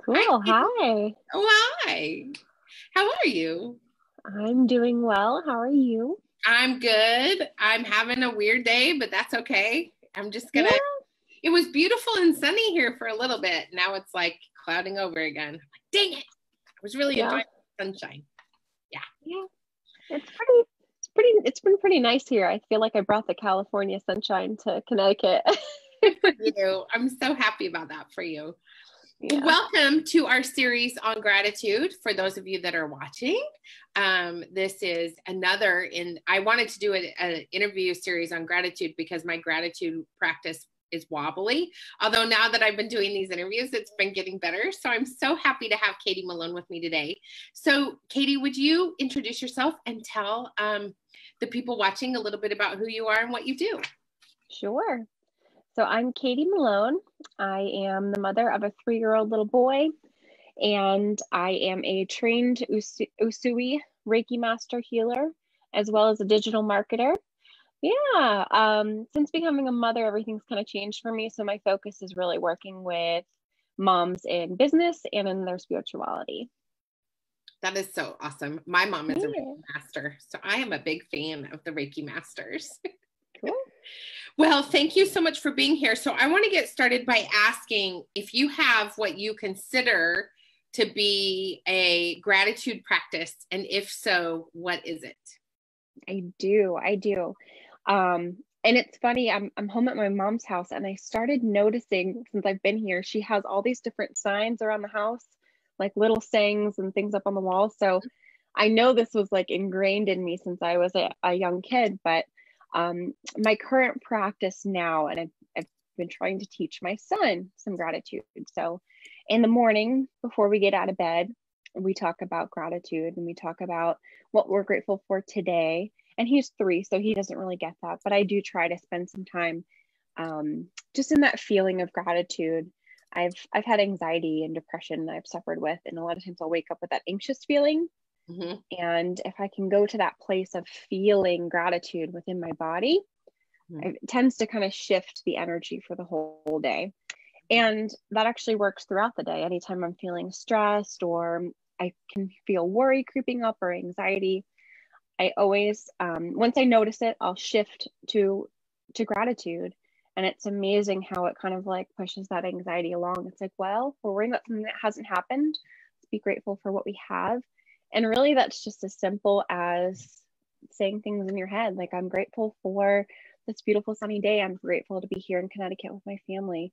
Hi, Cool. Katie. Hi. Oh, hi. How are you? I'm doing well. How are you? I'm good. I'm having a weird day, but that's okay. I'm just Yeah. gonna, it was beautiful and sunny here for a little bit. Now it's like clouding over again. I'm like, dang it. I was really Yeah. enjoying the sunshine. Yeah. Yeah. It's been pretty nice here. I feel like I brought the California sunshine to Connecticut. Good for you. I'm so happy about that for you. Yeah. Welcome to our series on gratitude. For those of you that are watching, this is another I wanted to do an interview series on gratitude because my gratitude practice is wobbly. Although now that I've been doing these interviews, it's been getting better. So I'm so happy to have Katie Malone with me today. So Katie, would you introduce yourself and tell the people watching a little bit about who you are and what you do? Sure. So I'm Katie Malone. I am the mother of a 3-year-old little boy, and I am a trained Usui Reiki master healer, as well as a digital marketer. Yeah. Since becoming a mother, everything's kind of changed for me. So my focus is really working with moms in business and in their spirituality. That is so awesome. My mom is a Yeah. Reiki master, so I am a big fan of the Reiki masters. Cool. Well, thank you so much for being here. So I want to get started by asking if you have what you consider to be a gratitude practice, and if so, what is it? I do. I do. And it's funny, I'm home at my mom's house and I started noticing since I've been here, she has all these different signs around the house, like little sayings and things up on the wall. So I know this was like ingrained in me since I was a young kid, but my current practice now, and I've been trying to teach my son some gratitude. So in the morning, before we get out of bed, we talk about gratitude and we talk about what we're grateful for today. And he's 3, so he doesn't really get that, but I do try to spend some time just in that feeling of gratitude. I've had anxiety and depression that I've suffered with, and a lot of times I'll wake up with that anxious feeling. Mm-hmm. And if I can go to that place of feeling gratitude within my body, it tends to kind of shift the energy for the whole day. And that actually works throughout the day. Anytime I'm feeling stressed or I can feel worry creeping up or anxiety, I always, once I notice it, I'll shift to gratitude. And it's amazing how it kind of like pushes that anxiety along. It's like, well, we're worrying about something that hasn't happened. Let's be grateful for what we have. And really, that's just as simple as saying things in your head. Like, I'm grateful for this beautiful sunny day. I'm grateful to be here in Connecticut with my family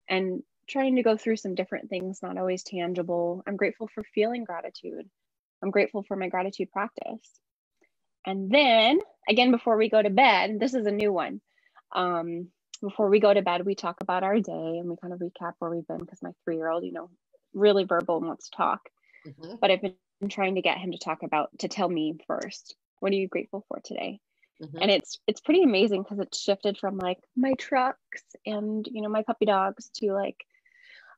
and trying to go through some different things, not always tangible. I'm grateful for feeling gratitude. I'm grateful for my gratitude practice. And then again, before we go to bed, this is a new one. Before we go to bed, we talk about our day and we kind of recap where we've been because my 3-year-old, really verbal and wants to talk. Mm-hmm. But I've been trying to get him to tell me first, what are you grateful for today? Mm-hmm. And it's pretty amazing because it's shifted from like my trucks and, my puppy dogs to like,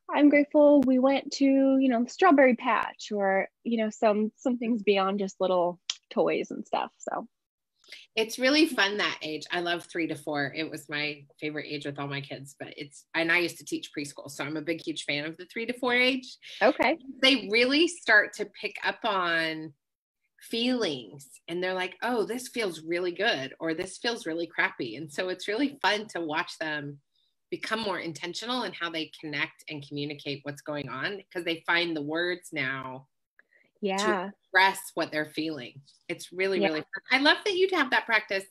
I'm grateful we went to, the strawberry patch or, some things beyond just little toys and stuff. So It's really fun that age. I love 3 to 4. It was my favorite age with all my kids, and I used to teach preschool. So I'm a big, huge fan of the 3 to 4 age. okay. They really start to pick up on feelings and they're like, oh, this feels really good or this feels really crappy. And so it's really fun to watch them become more intentional in how they connect and communicate what's going on because they find the words now to Yeah. express what they're feeling. It's really, Yeah. really fun. I love that you'd have that practice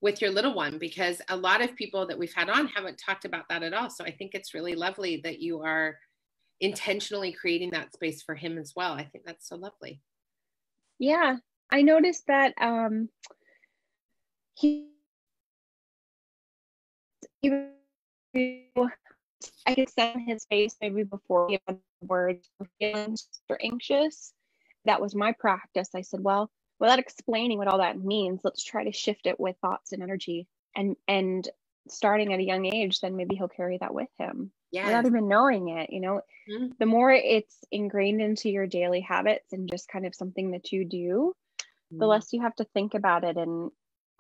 with your little one because a lot of people that we've had on haven't talked about that at all. So I think it's really lovely that you are intentionally creating that space for him as well. I think that's so lovely. Yeah. I noticed that he I could sense his face maybe before he had the words for feelings or anxious. That was my practice. I said, well, without explaining what all that means, let's try to shift it with thoughts and energy. And starting at a young age, then maybe he'll carry that with him without Yes. even knowing it. Mm-hmm. The more it's ingrained into your daily habits and just kind of something that you do, the less you have to think about it and,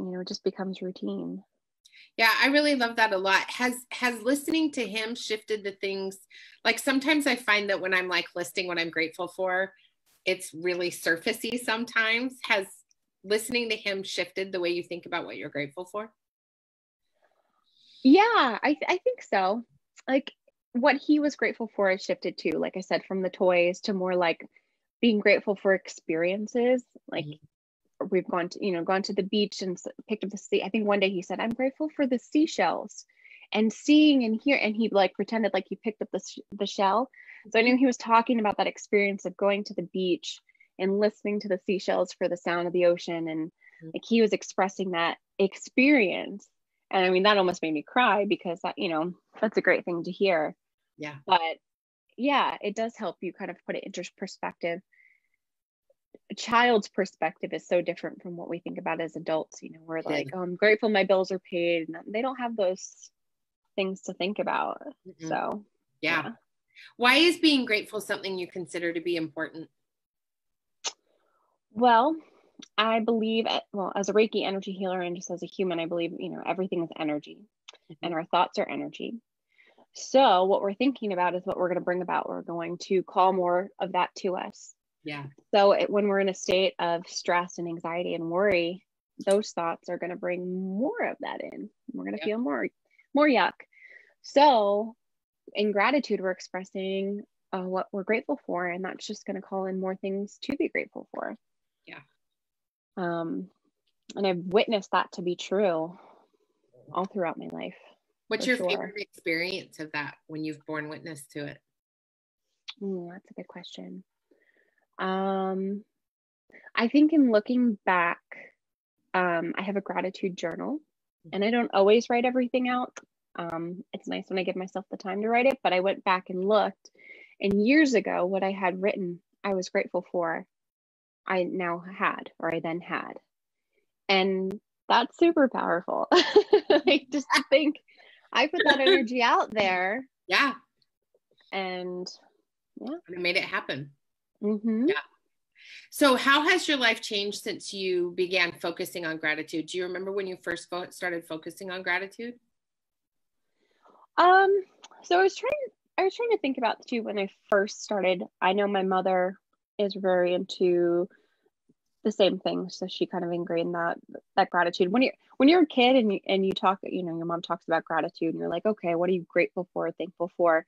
it just becomes routine. Yeah, I really love that a lot. Has listening to him shifted the things? Like sometimes I find that when I'm like listing what I'm grateful for, it's really surfacey sometimes. Has listening to him shifted the way you think about what you're grateful for? Yeah, I think so. Like what he was grateful for has shifted too. Like I said, from the toys to more like being grateful for experiences. Like we've gone to, gone to the beach and picked up the sea. I think one day he said, I'm grateful for the seashells and seeing and hear. And he like pretended like he picked up the shell. So I knew he was talking about that experience of going to the beach and listening to the seashells for the sound of the ocean. And like he was expressing that experience. And I mean, that almost made me cry because that, that's a great thing to hear. Yeah. But yeah, it does help you kind of put it into perspective. A child's perspective is so different from what we think about as adults. We're like, oh, I'm grateful my bills are paid. And they don't have those things to think about. So yeah. Why is being grateful something you consider to be important? Well, I believe, as a Reiki energy healer and just as a human, I believe, everything is energy and our thoughts are energy. So what we're thinking about is what we're going to bring about. We're going to call more of that to us. Yeah. So when we're in a state of stress and anxiety and worry, those thoughts are going to bring more of that in. We're going to feel more yuck. So in gratitude, we're expressing what we're grateful for, and that's just going to call in more things to be grateful for. Yeah. And I've witnessed that to be true all throughout my life. What's your favorite experience of that when you've borne witness to it? That's a good question. I think in looking back, I have a gratitude journal and I don't always write everything out. It's nice when I give myself the time to write it, but I went back and looked, and years ago, what I had written, I was grateful for, I then had. And that's super powerful. Like just to think I put that energy out there. Yeah. And it made it happen. Mm-hmm. Yeah. So how has your life changed since you began focusing on gratitude? Do you remember when you first started focusing on gratitude? So I was trying to think about too when I first started. I know my mother is very into the same thing, so she kind of ingrained that gratitude. When you're a kid and you talk, your mom talks about gratitude, and you're like, okay, what are you grateful for, thankful for?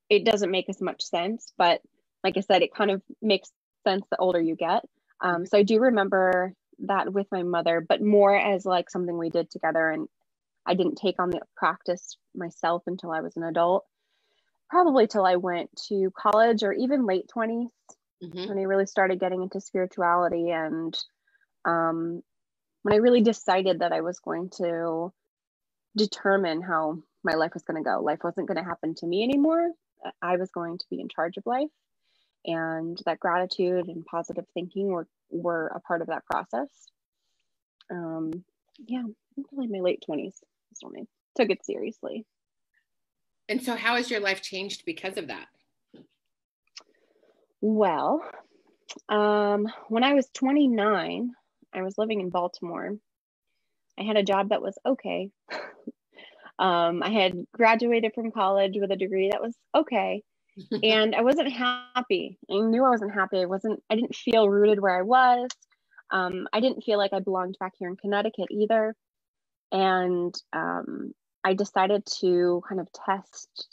It doesn't make as much sense, but like I said, it kind of makes sense the older you get. So I do remember that with my mother, but more as like something we did together, and I didn't take on the practice myself until I was an adult, probably till I went to college or even late 20s, when I really started getting into spirituality, and when I really decided that I was going to determine how my life was going to go. Life wasn't going to happen to me anymore. I was going to be in charge of life, and that gratitude and positive thinking were a part of that process. Probably my late 20s is when I took it seriously. And so how has your life changed because of that? Well, when I was 29, I was living in Baltimore. I had a job that was okay. I had graduated from college with a degree that was okay. And I wasn't happy. I knew I wasn't happy. I didn't feel rooted where I was. I didn't feel like I belonged back here in Connecticut either. And I decided to kind of test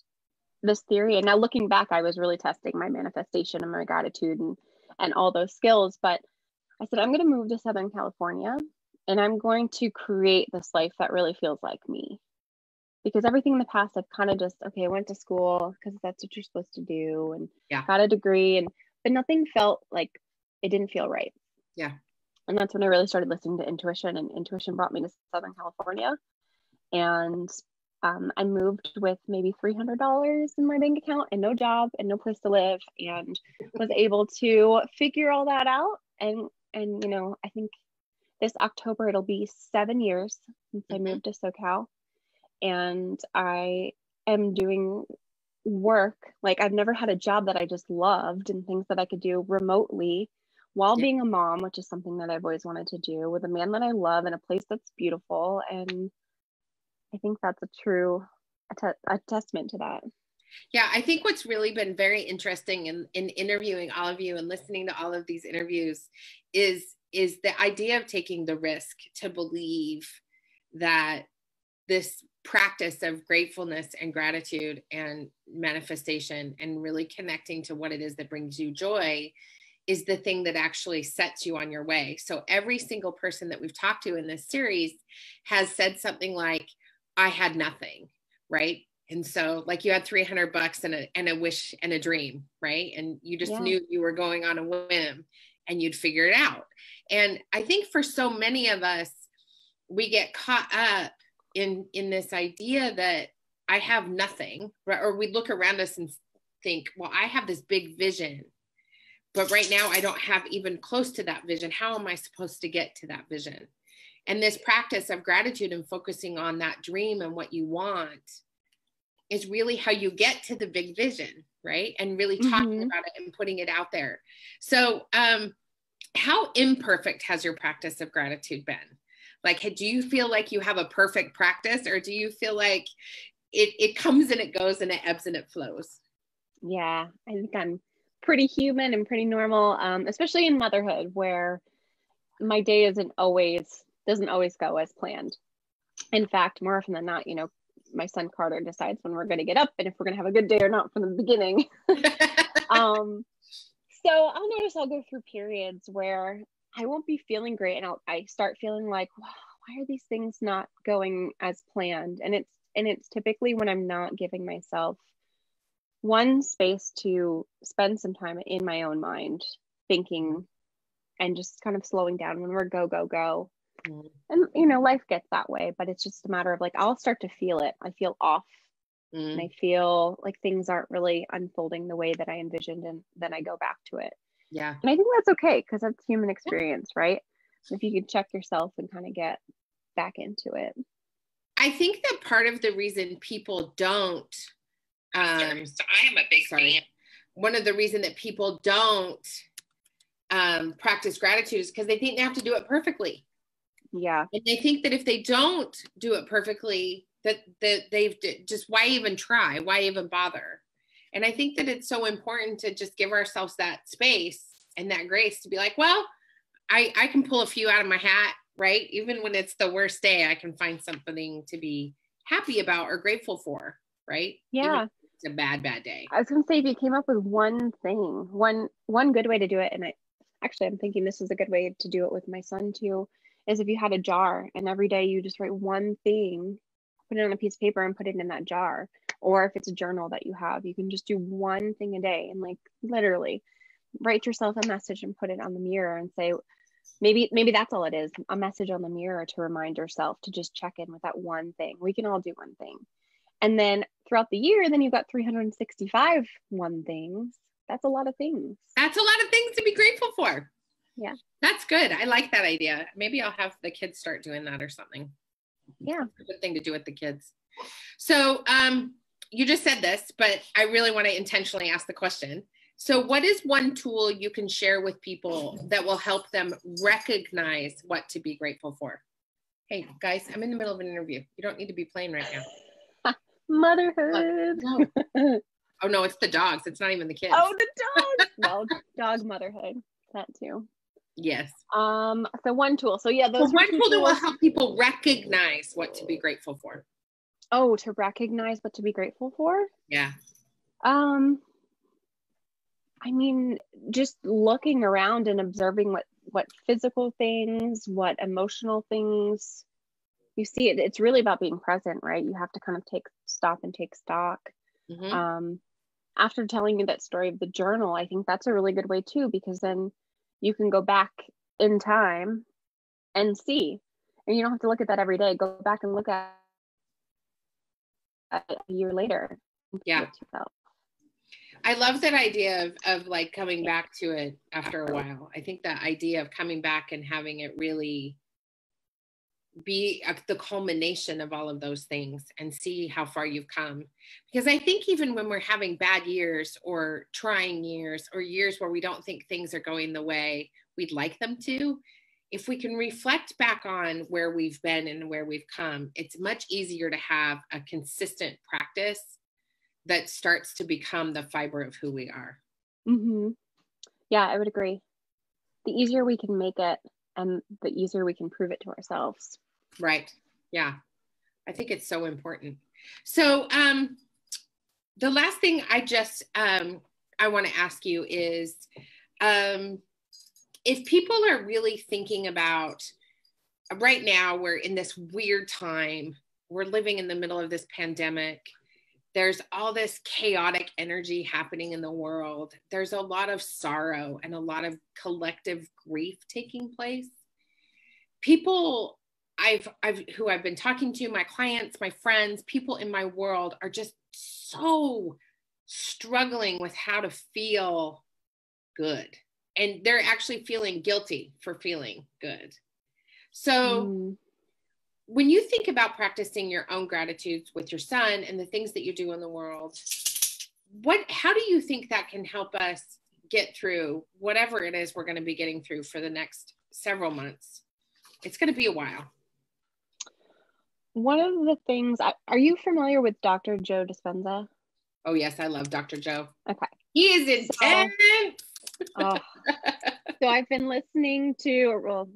this theory. And now looking back, I was really testing my manifestation and my gratitude and all those skills. But I said, I'm going to move to Southern California, and I'm going to create this life that really feels like me. Because everything in the past, I've kind of just, okay, I went to school because that's what you're supposed to do, and got a degree, but nothing felt like, it didn't feel right. Yeah. And that's when I really started listening to intuition, and intuition brought me to Southern California. And I moved with maybe $300 in my bank account and no job and no place to live, and was able to figure all that out. And I think this October, it'll be 7 years since I moved to SoCal. And I am doing work. Like I've never had a job that I just loved, and things that I could do remotely while being a mom, which is something that I've always wanted to do, with a man that I love in a place that's beautiful. And I think that's a testament to that. Yeah, I think what's really been very interesting in interviewing all of you and listening to all of these interviews is the idea of taking the risk to believe that this practice of gratefulness and gratitude and manifestation and really connecting to what it is that brings you joy is the thing that actually sets you on your way. So every single person that we've talked to in this series has said something like, I had nothing, right? And so like you had $300 and a wish and a dream, right? And you just knew you were going on a whim and you'd figure it out. And I think for so many of us, we get caught up in this idea that I have nothing, right? Or we look around us and think, well, I have this big vision, but right now I don't have even close to that vision. How am I supposed to get to that vision? And this practice of gratitude and focusing on that dream and what you want is really how you get to the big vision, right? And really talking about it and putting it out there. So how imperfect has your practice of gratitude been? Like, do you feel like you have a perfect practice, or do you feel like it comes and it goes and it ebbs and it flows? Yeah, I think I'm pretty human and pretty normal, especially in motherhood, where my day doesn't always go as planned. In fact, more often than not, my son Carter decides when we're going to get up and if we're going to have a good day or not from the beginning. So I'll notice I'll go through periods where I won't be feeling great, and I start feeling like, wow, why are these things not going as planned? And it's typically when I'm not giving myself one space to spend some time in my own mind, thinking and just kind of slowing down when we're go, go, go. And life gets that way, but it's just a matter of like, I'll start to feel it. I feel off. And I feel like things aren't really unfolding the way that I envisioned, and then I go back to it. Yeah. And I think that's okay, because that's human experience, right? If you can check yourself and kind of get back into it. I think that part of the reason people don't, so I am a big fan. One of the reason that people don't practice gratitude is because they think they have to do it perfectly. Yeah. And they think that if they don't do it perfectly, that they've just, why even try? Why even bother? And I think that it's so important to just give ourselves that space and that grace to be like, well, I can pull a few out of my hat, right? Even when it's the worst day, I can find something to be happy about or grateful for, right? Yeah. Even if it's a bad day. I was going to say, if you came up with one thing, one good way to do it, and I'm thinking this is a good way to do it with my son too, is if you had a jar and every day you just write one thing, put it on a piece of paper and put it in that jar. Or if it's a journal that you have, you can just do one thing a day and like literally write yourself a message and put it on the mirror and say, maybe that's all it is, a message on the mirror to remind yourself to just check in with that one thing. We can all do one thing. And then throughout the year, then you've got 365 one things. That's a lot of things. That's a lot of things to be grateful for. Yeah. That's good. I like that idea. Maybe I'll have the kids start doing that or something. Yeah. It's a good thing to do with the kids. So you just said this, but I really want to intentionally ask the question. So what is one tool you can share with people that will help them recognize what to be grateful for? Hey, guys, I'm in the middle of an interview. You don't need to be playing right now. Motherhood. No. Oh, no, it's the dogs. It's not even the kids. Oh, the dogs. Well, dog motherhood. That too. Yes. So one tool. So yeah, those one tool that will help people recognize what to be grateful for. Oh, to recognize what to be grateful for? Yeah. I mean, just looking around and observing what physical things, what emotional things you see. It's really about being present, right? You have to kind of stop and take stock. After telling you that story of the journal, I think that's a really good way too, because then you can go back in time and see, and you don't have to look at that every day. Go back and look at a year later. Yeah. I love that idea of like coming back to it after a while. I think that idea of coming back and having it really be the culmination of all of those things and see how far you've come. Because I think even when we're having bad years or trying years or years where we don't think things are going the way we'd like them to, if we can reflect back on where we've been and where we've come, it's much easier to have a consistent practice that starts to become the fiber of who we are. Mm-hmm. Yeah, I would agree. The easier we can make it, and the easier we can prove it to ourselves. Right. Yeah. I think it's so important. So the last thing I want to ask you is, if people are really thinking about, right now, we're in this weird time, we're living in the middle of this pandemic. There's all this chaotic energy happening in the world. There's a lot of sorrow and a lot of collective grief taking place. People who I've been talking to, my clients, my friends, people in my world are just so struggling with how to feel good. And they're actually feeling guilty for feeling good. So when you think about practicing your own gratitudes with your son and the things that you do in the world, how do you think that can help us get through whatever it is we're going to be getting through for the next several months? It's going to be a while. One of the things, are you familiar with Dr. Joe Dispenza? Oh, yes, I love Dr. Joe. Okay. He is intense. So I've been listening to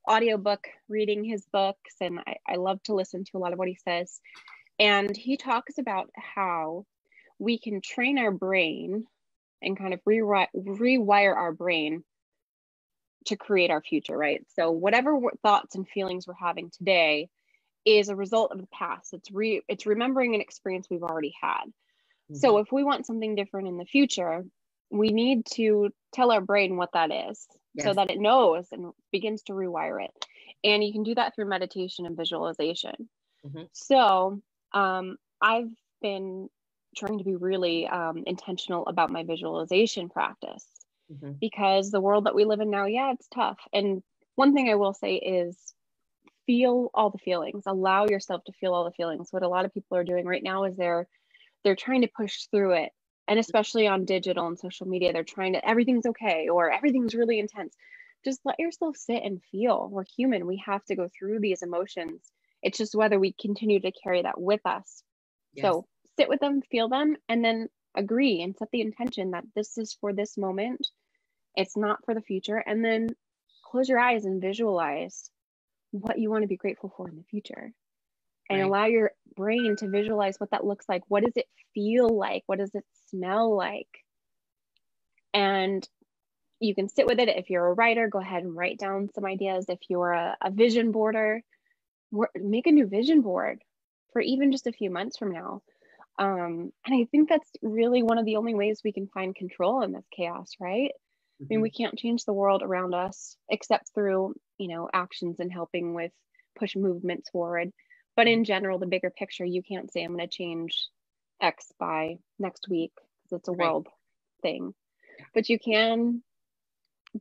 audiobook, reading his books, and I love to listen to a lot of what he says. And he talks about how we can train our brain and kind of rewire our brain to create our future, right? So whatever thoughts and feelings we're having today is a result of the past. It's remembering an experience we've already had. Mm-hmm. So if we want something different in the future, we need to tell our brain what that is, yes, so that it knows and begins to rewire it. And you can do that through meditation and visualization. Mm-hmm. So I've been trying to be really intentional about my visualization practice, mm-hmm, because the world that we live in now, yeah, it's tough. And one thing I will say is feel all the feelings. Allow yourself to feel all the feelings. What a lot of people are doing right now is they're trying to push through it. And especially on digital and social media, they're trying to, everything's okay, or everything's really intense. Just let yourself sit and feel. We're human. We have to go through these emotions. It's just whether we continue to carry that with us. Yes. So sit with them, feel them, and then agree and set the intention that this is for this moment. It's not for the future. And then close your eyes and visualize what you want to be grateful for in the future. And right, allow your brain to visualize what that looks like. What does it feel like? What does it smell like? And you can sit with it. If you're a writer, go ahead and write down some ideas. If you're a vision boarder, make a new vision board for even just a few months from now. And I think that's really one of the only ways we can find control in this chaos, right? Mm-hmm. I mean, we can't change the world around us except through, actions and helping with push movements forward. But in general, the bigger picture, you can't say, I'm going to change X by next week because it's a world thing. But you can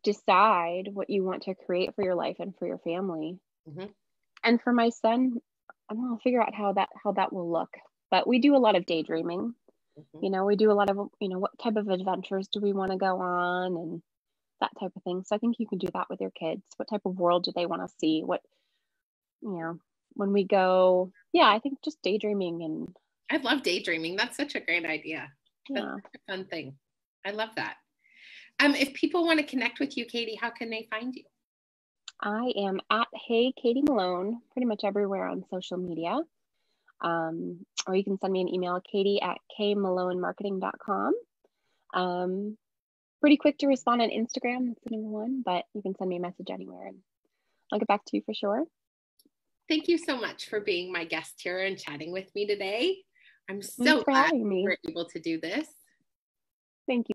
decide what you want to create for your life and for your family. Mm-hmm. And for my son, I'm going to figure out how that will look. But we do a lot of daydreaming. Mm-hmm. We do a lot of, what type of adventures do we want to go on and that type of thing. So I think you can do that with your kids. What type of world do they want to see? When we go, I think just daydreaming. And I love daydreaming. That's such a great idea. That's such a fun thing. I love that. If people want to connect with you, Katie, how can they find you? I am at Hey Katie Malone, pretty much everywhere on social media. Or you can send me an email, katie@kmalonemarketing.com. Pretty quick to respond on Instagram. That's the number one, but you can send me a message anywhere and I'll get back to you for sure. Thank you so much for being my guest here and chatting with me today. I'm so glad we were able to do this. Thank you.